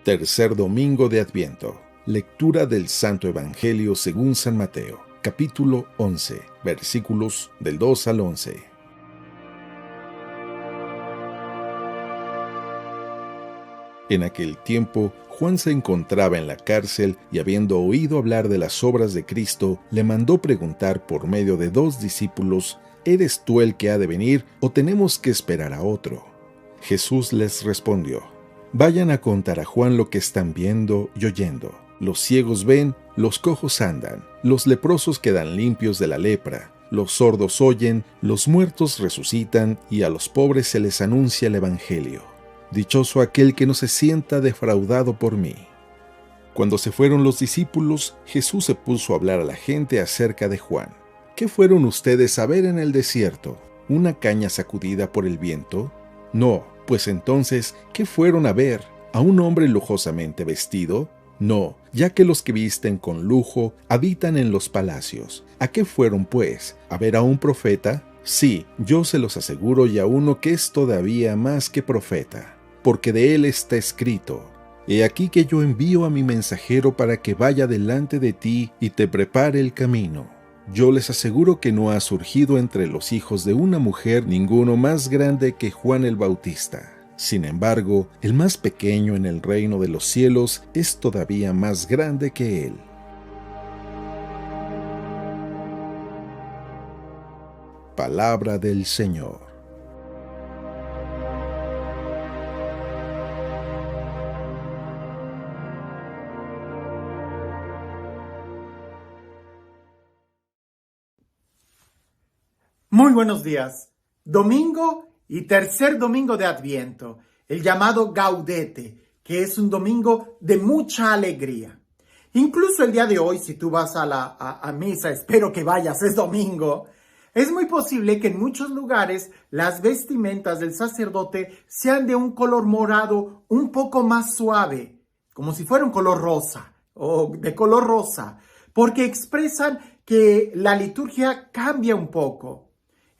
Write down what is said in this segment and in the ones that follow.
Tercer domingo de Adviento. Lectura del Santo Evangelio según San Mateo, capítulo 11, versículos del 2 al 11. En aquel tiempo, Juan se encontraba en la cárcel y, habiendo oído hablar de las obras de Cristo, le mandó preguntar por medio de 2 discípulos: ¿Eres tú el que ha de venir, o tenemos que esperar a otro? Jesús les respondió: Vayan a contar a Juan lo que están viendo y oyendo. Los ciegos ven, los cojos andan, los leprosos quedan limpios de la lepra, los sordos oyen, los muertos resucitan, y a los pobres se les anuncia el Evangelio. Dichoso aquel que no se sienta defraudado por mí. Cuando se fueron los discípulos, Jesús se puso a hablar a la gente acerca de Juan. ¿Qué fueron ustedes a ver en el desierto? ¿Una caña sacudida por el viento? No. Pues entonces, ¿qué fueron a ver? ¿A un hombre lujosamente vestido? No, ya que los que visten con lujo habitan en los palacios. ¿A qué fueron, pues? ¿A ver a un profeta? Sí, yo se los aseguro, y a uno que es todavía más que profeta, porque de él está escrito: He aquí que yo envío a mi mensajero para que vaya delante de ti y te prepare el camino. Yo les aseguro que no ha surgido entre los hijos de una mujer ninguno más grande que Juan el Bautista. Sin embargo, el más pequeño en el reino de los cielos es todavía más grande que él. Palabra del Señor. Muy buenos días. Domingo y tercer domingo de Adviento, el llamado Gaudete, que es un domingo de mucha alegría. Incluso el día de hoy, si tú vas a misa, espero que vayas, es domingo, es muy posible que en muchos lugares las vestimentas del sacerdote sean de un color morado un poco más suave, como si fuera un color rosa o de color rosa, porque expresan que la liturgia cambia un poco.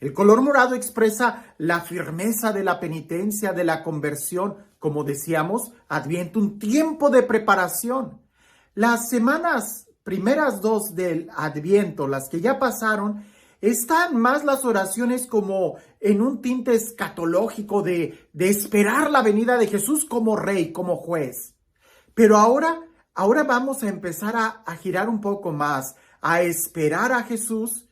El color morado expresa la firmeza de la penitencia, de la conversión. Como decíamos, Adviento, un tiempo de preparación. Las primeras 2 del Adviento, las que ya pasaron, están más las oraciones como en un tinte escatológico de esperar la venida de Jesús como rey, como juez. Pero ahora vamos a empezar a girar un poco más, a esperar a Jesús,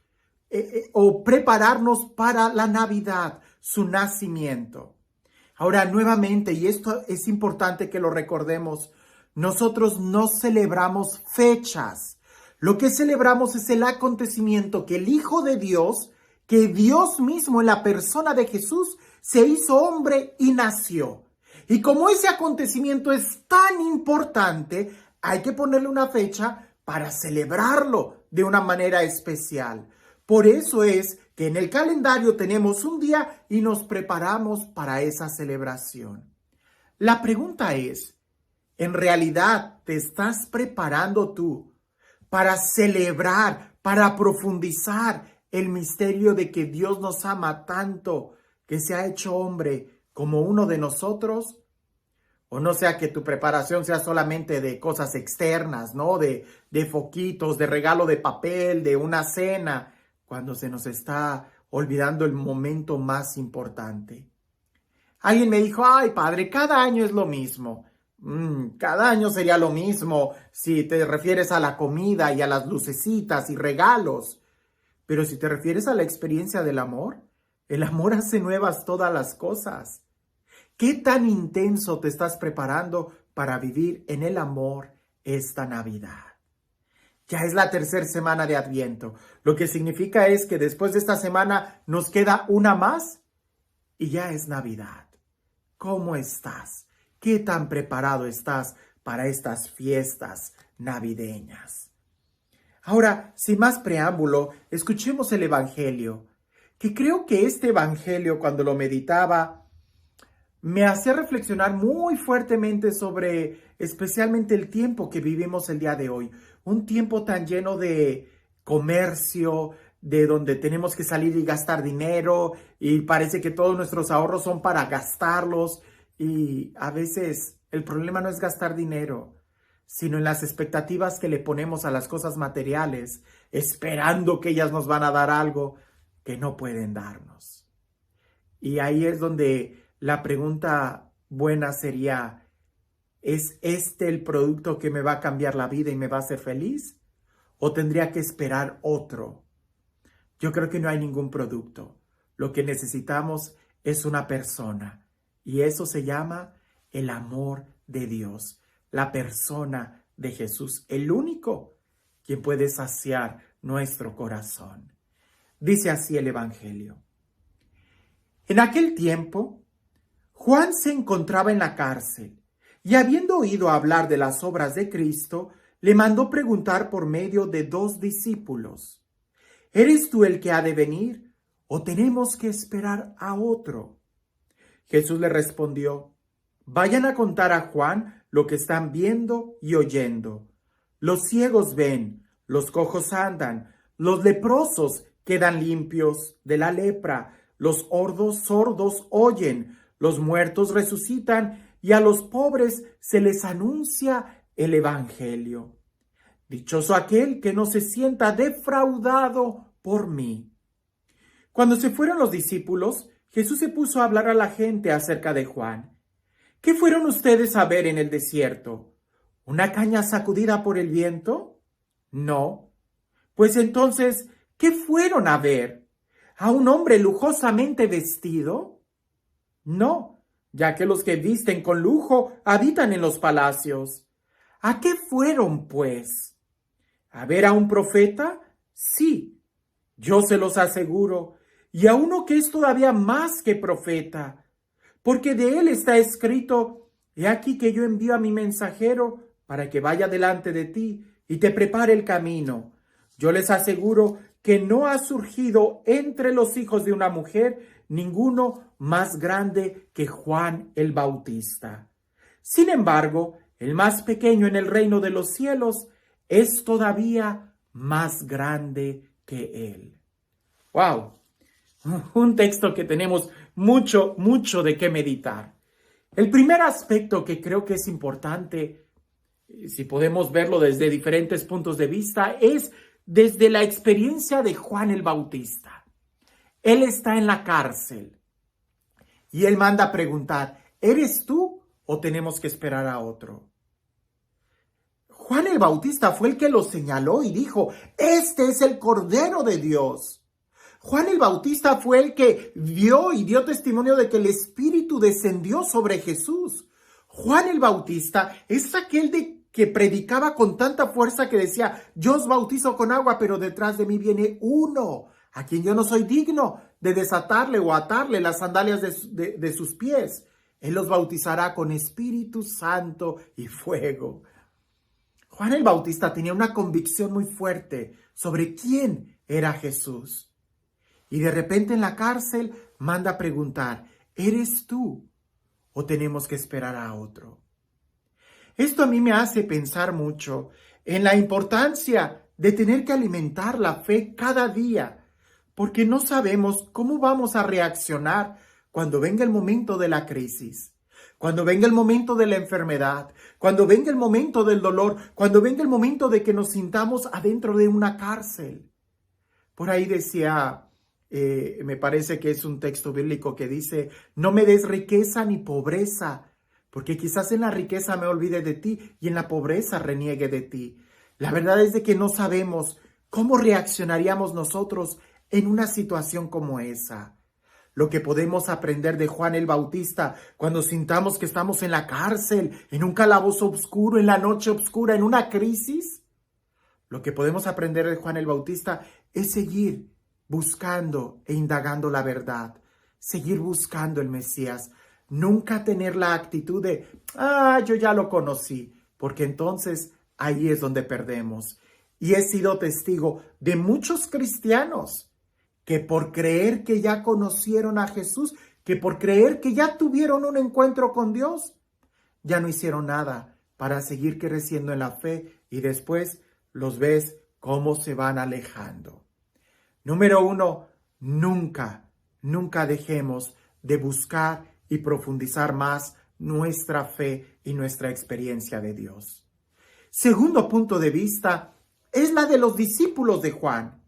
o prepararnos para la Navidad, su nacimiento. Ahora, nuevamente, y esto es importante que lo recordemos, nosotros no celebramos fechas. Lo que celebramos es el acontecimiento que el Hijo de Dios, que Dios mismo en la persona de Jesús, se hizo hombre y nació. Y como ese acontecimiento es tan importante, hay que ponerle una fecha para celebrarlo de una manera especial. Por eso es que en el calendario tenemos un día y nos preparamos para esa celebración. La pregunta es, ¿en realidad te estás preparando tú para celebrar, para profundizar el misterio de que Dios nos ama tanto, que se ha hecho hombre como uno de nosotros? O no sea que tu preparación sea solamente de cosas externas, ¿no? De foquitos, de regalo de papel, de una cena, cuando se nos está olvidando el momento más importante. Alguien me dijo: ay, padre, cada año es lo mismo. Cada año sería lo mismo si te refieres a la comida y a las lucecitas y regalos. Pero si te refieres a la experiencia del amor, el amor hace nuevas todas las cosas. ¿Qué tan intenso te estás preparando para vivir en el amor esta Navidad? Ya es la tercera semana de Adviento, lo que significa es que después de esta semana nos queda una más y ya es Navidad. ¿Cómo estás? ¿Qué tan preparado estás para estas fiestas navideñas? Ahora, sin más preámbulo, escuchemos el Evangelio, que creo que este Evangelio, cuando lo meditaba, me hacía reflexionar muy fuertemente sobre especialmente el tiempo que vivimos el día de hoy. Un tiempo tan lleno de comercio, de donde tenemos que salir y gastar dinero y parece que todos nuestros ahorros son para gastarlos y a veces El problema no es gastar dinero, sino en las expectativas que le ponemos a las cosas materiales, esperando que ellas nos van a dar algo que no pueden darnos. Y ahí es donde la pregunta buena sería, ¿es este el producto que me va a cambiar la vida y me va a hacer feliz? ¿O tendría que esperar otro? Yo creo que no hay ningún producto. Lo que necesitamos es una persona. Y eso se llama el amor de Dios. La persona de Jesús, el único quien puede saciar nuestro corazón. Dice así el Evangelio. En aquel tiempo, Juan se encontraba en la cárcel y habiendo oído hablar de las obras de Cristo, le mandó preguntar por medio de 2 discípulos, ¿eres tú el que ha de venir o tenemos que esperar a otro? Jesús le respondió, vayan a contar a Juan lo que están viendo y oyendo. Los ciegos ven, los cojos andan, los leprosos quedan limpios de la lepra, los sordos oyen, los muertos resucitan y a los pobres se les anuncia el Evangelio. Dichoso aquel que no se sienta defraudado por mí. Cuando se fueron los discípulos, Jesús se puso a hablar a la gente acerca de Juan. ¿Qué fueron ustedes a ver en el desierto? ¿Una caña sacudida por el viento? No. Pues entonces, ¿qué fueron a ver? ¿A un hombre lujosamente vestido? No, ya que los que visten con lujo habitan en los palacios. ¿A qué fueron, pues? ¿A ver a un profeta? Sí, yo se los aseguro, y a uno que es todavía más que profeta, porque de él está escrito, he aquí que yo envío a mi mensajero para que vaya delante de ti y te prepare el camino. Yo les aseguro que no ha surgido entre los hijos de una mujer ninguno más grande que Juan el Bautista. Sin embargo, el más pequeño en el reino de los cielos es todavía más grande que él. ¡Wow! Un texto que tenemos mucho de qué meditar. El primer aspecto que creo que es importante, si podemos verlo desde diferentes puntos de vista, es desde la experiencia de Juan el Bautista. Él está en la cárcel y él manda a preguntar, ¿eres tú o tenemos que esperar a otro? Juan el Bautista fue el que lo señaló y dijo, este es el Cordero de Dios. Juan el Bautista fue el que vio y dio testimonio de que el Espíritu descendió sobre Jesús. Juan el Bautista es aquel que predicaba con tanta fuerza que decía, yo os bautizo con agua, pero detrás de mí viene uno, a quien yo no soy digno de desatarle o atarle las sandalias de sus pies. Él los bautizará con Espíritu Santo y fuego. Juan el Bautista tenía una convicción muy fuerte sobre quién era Jesús. Y de repente en la cárcel manda a preguntar, ¿eres tú o tenemos que esperar a otro? Esto a mí me hace pensar mucho en la importancia de tener que alimentar la fe cada día, porque no sabemos cómo vamos a reaccionar cuando venga el momento de la crisis, cuando venga el momento de la enfermedad, cuando venga el momento del dolor, cuando venga el momento de que nos sintamos adentro de una cárcel. Por ahí decía, me parece que es un texto bíblico que dice, no me des riqueza ni pobreza, porque quizás en la riqueza me olvide de ti y en la pobreza reniegue de ti. La verdad es de que no sabemos cómo reaccionaríamos nosotros en una situación como esa. Lo que podemos aprender de Juan el Bautista cuando sintamos que estamos en la cárcel, en un calabozo oscuro, en la noche oscura, en una crisis. Lo que podemos aprender de Juan el Bautista es seguir buscando e indagando la verdad, seguir buscando el Mesías, nunca tener la actitud de, yo ya lo conocí, porque entonces ahí es donde perdemos. Y he sido testigo de muchos cristianos que por creer que ya conocieron a Jesús, que por creer que ya tuvieron un encuentro con Dios, ya no hicieron nada para seguir creciendo en la fe y después los ves cómo se van alejando. Número 1, nunca dejemos de buscar y profundizar más nuestra fe y nuestra experiencia de Dios. Segundo punto de vista es la de los discípulos de Juan.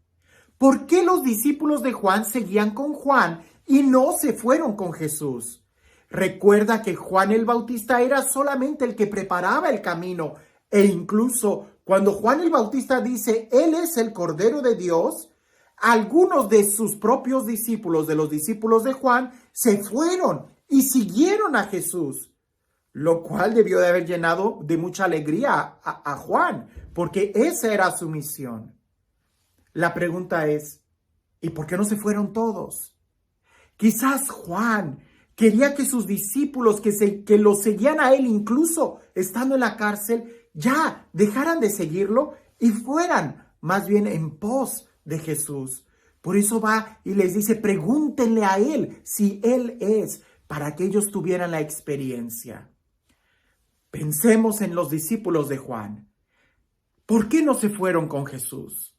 ¿Por qué los discípulos de Juan seguían con Juan y no se fueron con Jesús? Recuerda que Juan el Bautista era solamente el que preparaba el camino, e incluso cuando Juan el Bautista dice, Él es el Cordero de Dios, algunos de sus propios discípulos, de los discípulos de Juan, se fueron y siguieron a Jesús, lo cual debió de haber llenado de mucha alegría a Juan, porque esa era su misión. La pregunta es, ¿y por qué no se fueron todos? Quizás Juan quería que sus discípulos que lo seguían a él, incluso estando en la cárcel, ya dejaran de seguirlo y fueran más bien en pos de Jesús. Por eso va y les dice, pregúntenle a él si él es, para que ellos tuvieran la experiencia. Pensemos en los discípulos de Juan. ¿Por qué no se fueron con Jesús?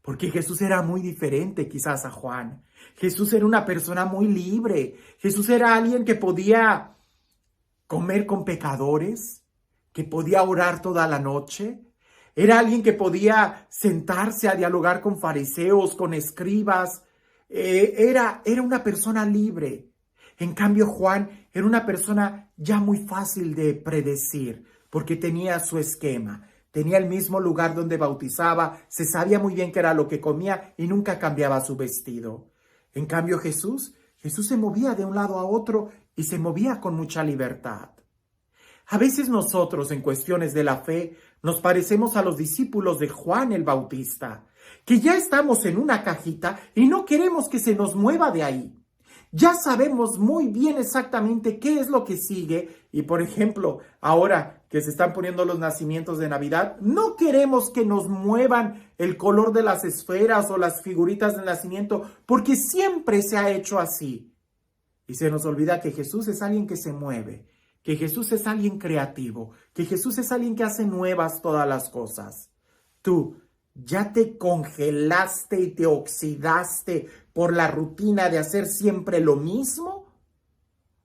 Porque Jesús era muy diferente quizás a Juan. Jesús era una persona muy libre. Jesús era alguien que podía comer con pecadores, que podía orar toda la noche. Era alguien que podía sentarse a dialogar con fariseos, con escribas. Era una persona libre. En cambio, Juan era una persona ya muy fácil de predecir, porque tenía su esquema. Tenía el mismo lugar donde bautizaba, se sabía muy bien qué era lo que comía y nunca cambiaba su vestido. En cambio, Jesús se movía de un lado a otro y se movía con mucha libertad. A veces nosotros, en cuestiones de la fe, nos parecemos a los discípulos de Juan el Bautista, que ya estamos en una cajita y no queremos que se nos mueva de ahí. Ya sabemos muy bien exactamente qué es lo que sigue y, por ejemplo, ahora que se están poniendo los nacimientos de Navidad, no queremos que nos muevan el color de las esferas o las figuritas del nacimiento, porque siempre se ha hecho así. Y se nos olvida que Jesús es alguien que se mueve, que Jesús es alguien creativo, que Jesús es alguien que hace nuevas todas las cosas. Tú ¿ya te congelaste y te oxidaste por la rutina de hacer siempre lo mismo?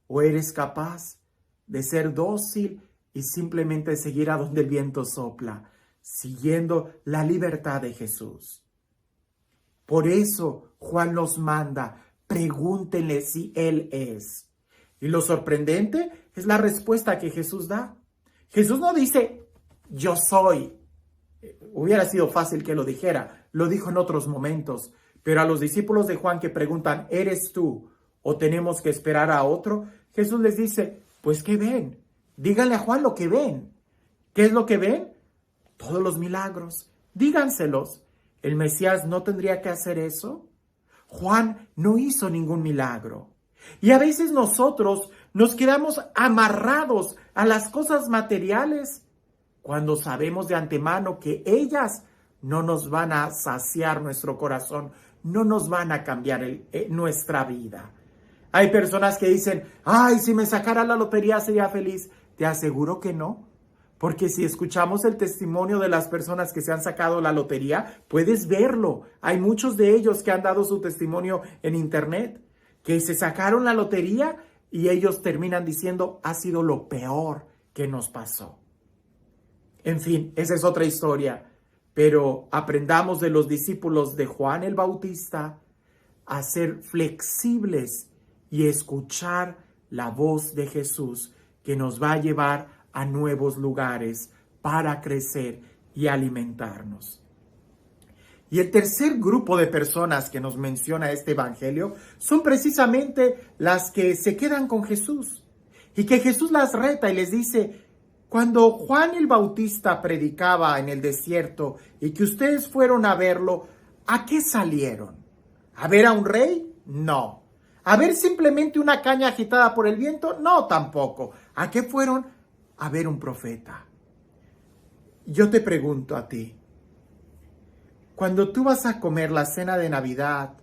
¿O eres capaz de ser dócil y simplemente seguir a donde el viento sopla, siguiendo la libertad de Jesús? Por eso Juan nos manda, pregúntenle si Él es. Y lo sorprendente es la respuesta que Jesús da. Jesús no dice, yo soy. Hubiera sido fácil que lo dijera, lo dijo en otros momentos, pero a los discípulos de Juan que preguntan, ¿eres tú o tenemos que esperar a otro? Jesús les dice, pues ¿qué ven? Díganle a Juan lo que ven. ¿Qué es lo que ven? Todos los milagros. Díganselos. ¿El Mesías no tendría que hacer eso? Juan no hizo ningún milagro. Y a veces nosotros nos quedamos amarrados a las cosas materiales cuando sabemos de antemano que ellas no nos van a saciar nuestro corazón, no nos van a cambiar nuestra vida. Hay personas que dicen, ay, si me sacara la lotería sería feliz. Te aseguro que no, porque si escuchamos el testimonio de las personas que se han sacado la lotería, puedes verlo. Hay muchos de ellos que han dado su testimonio en internet, que se sacaron la lotería y ellos terminan diciendo, ha sido lo peor que nos pasó. En fin, esa es otra historia, pero aprendamos de los discípulos de Juan el Bautista a ser flexibles y escuchar la voz de Jesús que nos va a llevar a nuevos lugares para crecer y alimentarnos. Y el tercer grupo de personas que nos menciona este evangelio son precisamente las que se quedan con Jesús y que Jesús las reta y les dice, cuando Juan el Bautista predicaba en el desierto y que ustedes fueron a verlo, ¿a qué salieron? ¿A ver a un rey? No. ¿A ver simplemente una caña agitada por el viento? No, tampoco. ¿A qué fueron? A ver un profeta. Yo te pregunto a ti, cuando tú vas a comer la cena de Navidad,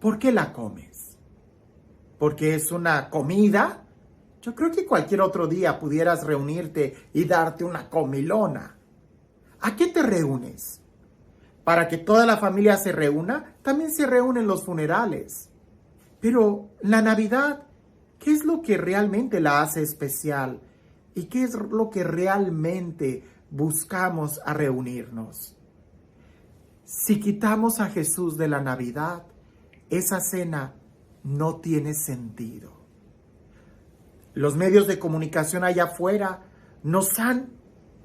¿por qué la comes? ¿Porque es una comida? Yo creo que cualquier otro día pudieras reunirte y darte una comilona. ¿A qué te reúnes? ¿Para que toda la familia se reúna? También se reúnen los funerales. Pero la Navidad ¿Qué es lo que realmente la hace especial? ¿Y qué es lo que realmente buscamos a reunirnos? Si quitamos a Jesús de la Navidad, esa cena no tiene sentido. Los medios de comunicación allá afuera nos han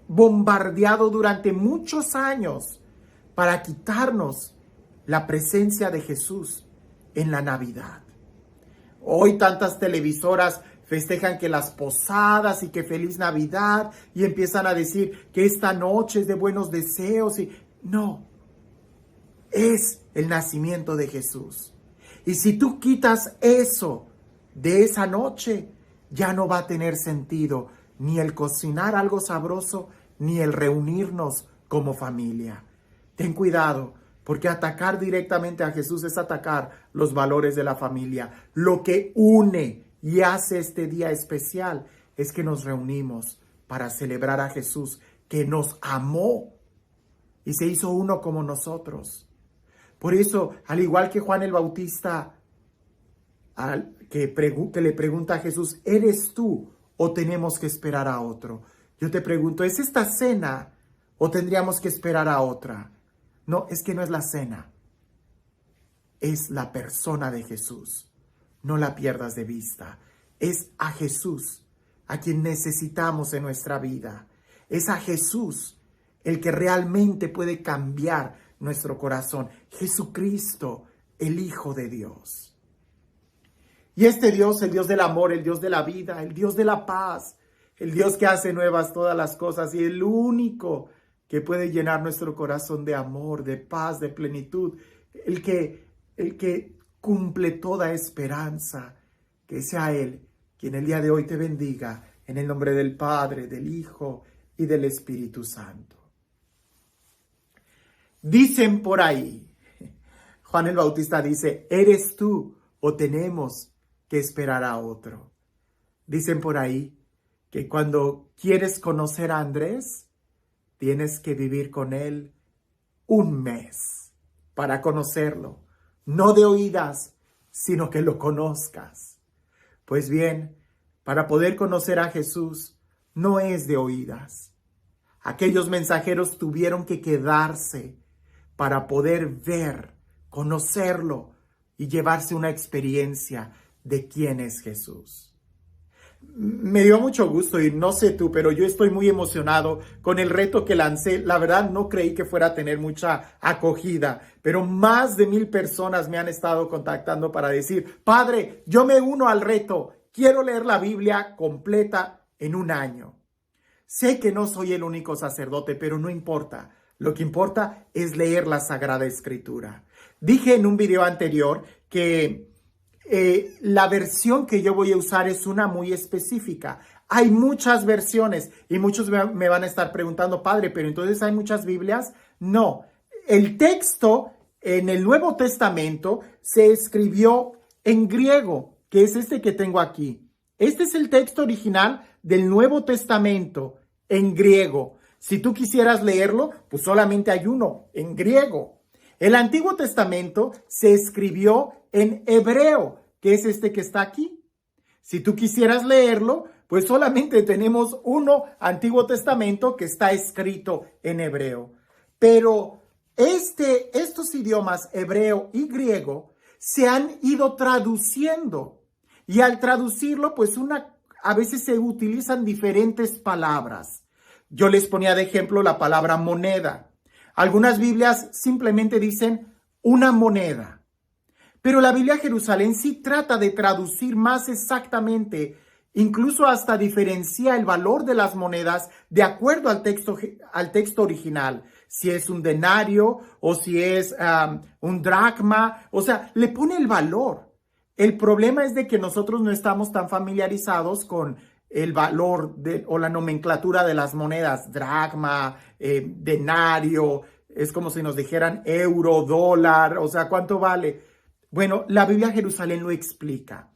bombardeado durante muchos años para quitarnos la presencia de Jesús en la Navidad. Hoy tantas televisoras festejan que las posadas y que feliz Navidad y empiezan a decir que esta noche es de buenos deseos y no, es el nacimiento de Jesús. Y si tú quitas eso de esa noche, ya no va a tener sentido ni el cocinar algo sabroso, ni el reunirnos como familia. Ten cuidado, porque atacar directamente a Jesús es atacar los valores de la familia. Lo que une y hace este día especial es que nos reunimos para celebrar a Jesús, que nos amó y se hizo uno como nosotros. Por eso, al igual que Juan el Bautista, que le pregunta a Jesús, ¿eres tú o tenemos que esperar a otro? Yo te pregunto, ¿es esta cena o tendríamos que esperar a otra? No, es que no es la cena, es la persona de Jesús. No la pierdas de vista. Es a Jesús a quien necesitamos en nuestra vida. Es a Jesús el que realmente puede cambiar nuestro corazón. Jesucristo, el Hijo de Dios. Y este Dios, el Dios del amor, el Dios de la vida, el Dios de la paz, el Dios que hace nuevas todas las cosas y el único que puede llenar nuestro corazón de amor, de paz, de plenitud, el que cumple toda esperanza, que sea Él quien el día de hoy te bendiga en el nombre del Padre, del Hijo y del Espíritu Santo. Dicen por ahí, Juan el Bautista dice, ¿eres tú o tenemos que esperar a otro? Dicen por ahí que cuando quieres conocer a Andrés, tienes que vivir con él un mes para conocerlo, no de oídas, sino que lo conozcas. Pues bien, para poder conocer a Jesús, no es de oídas. Aquellos mensajeros tuvieron que quedarse para poder ver, conocerlo y llevarse una experiencia de quién es Jesús. Me dio mucho gusto y no sé tú, pero yo estoy muy emocionado con el reto que lancé. La verdad no creí que fuera a tener mucha acogida, pero más de 1,000 personas me han estado contactando para decir, Padre, yo me uno al reto, quiero leer la Biblia completa en un año. Sé que no soy el único sacerdote, pero no importa. Lo que importa es leer la Sagrada Escritura. Dije en un video anterior que la versión que yo voy a usar es una muy específica. Hay muchas versiones y muchos me van a estar preguntando, Padre, ¿pero entonces hay muchas Biblias? No, el texto en el Nuevo Testamento se escribió en griego, que es este que tengo aquí. Este es el texto original del Nuevo Testamento en griego. Si tú quisieras leerlo, pues solamente hay uno, en griego. El Antiguo Testamento se escribió en hebreo, que es este que está aquí. Si tú quisieras leerlo, pues solamente tenemos uno, Antiguo Testamento, que está escrito en hebreo. Pero estos idiomas, hebreo y griego, se han ido traduciendo. Y al traducirlo, pues a veces se utilizan diferentes palabras. Yo les ponía de ejemplo la palabra moneda. Algunas Biblias simplemente dicen una moneda. Pero la Biblia Jerusalén sí trata de traducir más exactamente, incluso hasta diferencia el valor de las monedas de acuerdo al texto original. Si es un denario o si es un dracma, o sea, le pone el valor. El problema es de que nosotros no estamos tan familiarizados con el valor o la nomenclatura de las monedas, dracma, denario, es como si nos dijeran euro, dólar, o sea, ¿cuánto vale? Bueno, la Biblia Jerusalén lo explica.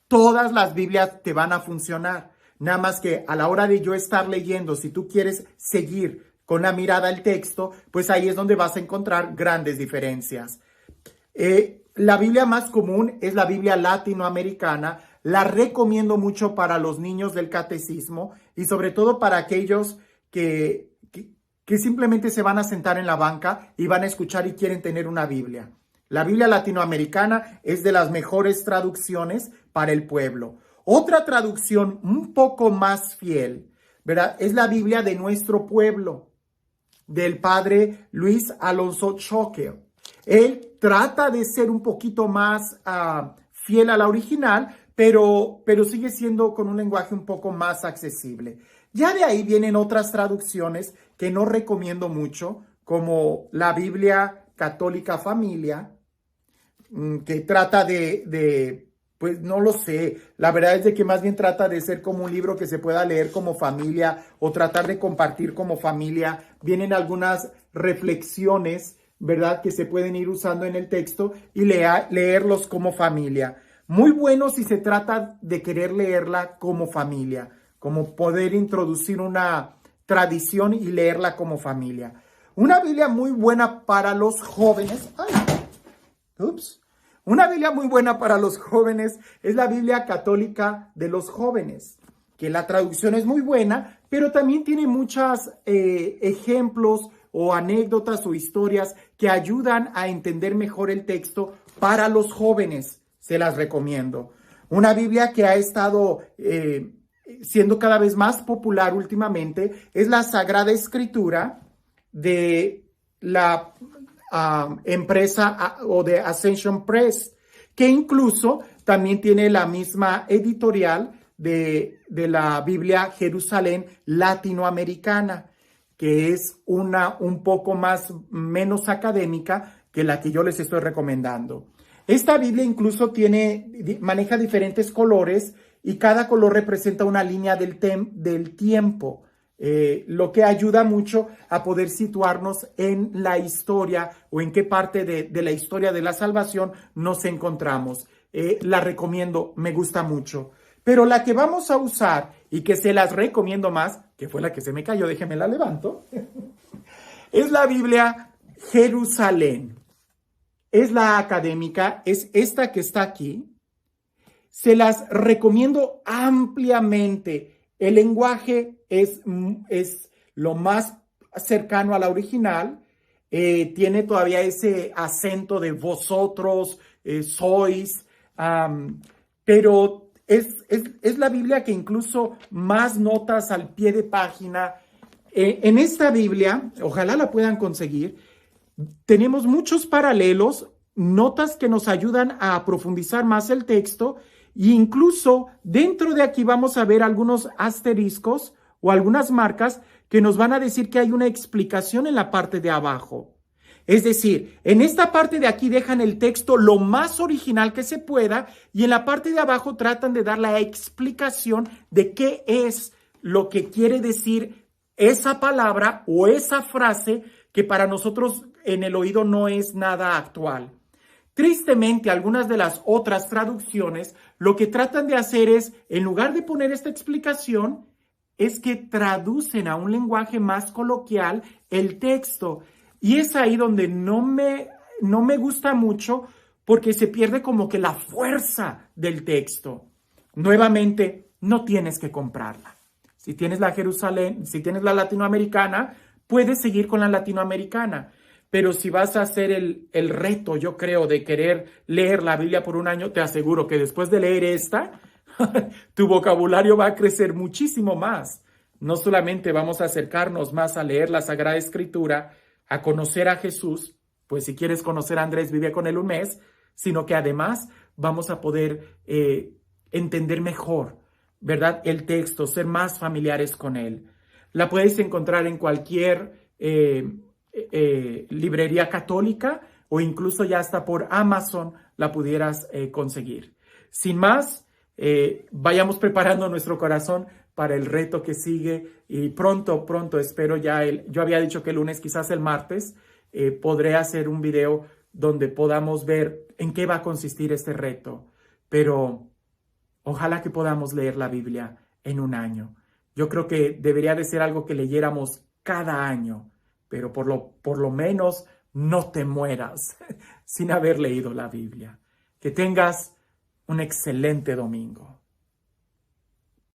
Todas las Biblias te van a funcionar, nada más que a la hora de yo estar leyendo, si tú quieres seguir con la mirada al texto, pues ahí es donde vas a encontrar grandes diferencias. La Biblia más común es la Biblia latinoamericana, La recomiendo mucho para los niños del catecismo y sobre todo para aquellos que simplemente se van a sentar en la banca y van a escuchar y quieren tener una Biblia. La Biblia latinoamericana es de las mejores traducciones para el pueblo. Otra traducción un poco más fiel, ¿verdad? Es la Biblia de nuestro pueblo, del padre Luis Alonso Choquel. Él trata de ser un poquito más fiel a la original, pero sigue siendo con un lenguaje un poco más accesible. Ya de ahí vienen otras traducciones que no recomiendo mucho, como la Biblia Católica Familia, que trata pues no lo sé, la verdad es de que más bien trata de ser como un libro que se pueda leer como familia o tratar de compartir como familia. Vienen algunas reflexiones, ¿verdad?, que se pueden ir usando en el texto y leerlos como familia. Muy bueno si se trata de querer leerla como familia, como poder introducir una tradición y leerla como familia. Una Biblia muy buena para los jóvenes. Una Biblia muy buena para los jóvenes es la Biblia Católica de los Jóvenes, que la traducción es muy buena, pero también tiene muchos ejemplos o anécdotas o historias que ayudan a entender mejor el texto para los jóvenes. Se las recomiendo. Una Biblia que ha estado siendo cada vez más popular últimamente es la Sagrada Escritura de la empresa o de Ascension Press, que incluso también tiene la misma editorial de la Biblia Jerusalén latinoamericana, que es un poco menos académica que la que yo les estoy recomendando. Esta Biblia incluso maneja diferentes colores y cada color representa una línea del tiempo, lo que ayuda mucho a poder situarnos en la historia o en qué parte de la historia de la salvación nos encontramos. La recomiendo, me gusta mucho. Pero la que vamos a usar y que se las recomiendo más, que fue la que se me cayó, déjenme la levanto, es la Biblia Jerusalén. Es la académica, es esta que está aquí. Se las recomiendo ampliamente. El lenguaje es lo más cercano a la original. Tiene todavía ese acento de vosotros, sois, pero es la Biblia que incluso más notas al pie de página. En esta Biblia, ojalá la puedan conseguir, tenemos muchos paralelos, notas que nos ayudan a profundizar más el texto e incluso dentro de aquí vamos a ver algunos asteriscos o algunas marcas que nos van a decir que hay una explicación en la parte de abajo. Es decir, en esta parte de aquí dejan el texto lo más original que se pueda y en la parte de abajo tratan de dar la explicación de qué es lo que quiere decir esa palabra o esa frase que para nosotros en el oído no es nada actual. Tristemente, algunas de las otras traducciones lo que tratan de hacer es, en lugar de poner esta explicación, es que traducen a un lenguaje más coloquial el texto. Y es ahí donde no me gusta mucho porque se pierde como que la fuerza del texto. Nuevamente, no tienes que comprarla. Si tienes la Jerusalén, si tienes la latinoamericana, puedes seguir con la latinoamericana. Pero si vas a hacer el reto, yo creo, de querer leer la Biblia por un año, te aseguro que después de leer esta, tu vocabulario va a crecer muchísimo más. No solamente vamos a acercarnos más a leer la Sagrada Escritura, a conocer a Jesús, pues si quieres conocer a Andrés, vive con él un mes, sino que además vamos a poder entender mejor, ¿verdad?, el texto, ser más familiares con él. La puedes encontrar en cualquier librería católica o incluso ya hasta por Amazon la pudieras conseguir. Sin más, vayamos preparando nuestro corazón para el reto que sigue y pronto espero yo había dicho que el lunes, quizás el martes, podré hacer un video donde podamos ver en qué va a consistir este reto, pero ojalá que podamos leer la Biblia en un año. Yo creo que debería de ser algo que leyéramos cada año, pero por lo menos no te mueras sin haber leído la Biblia. Que tengas un excelente domingo.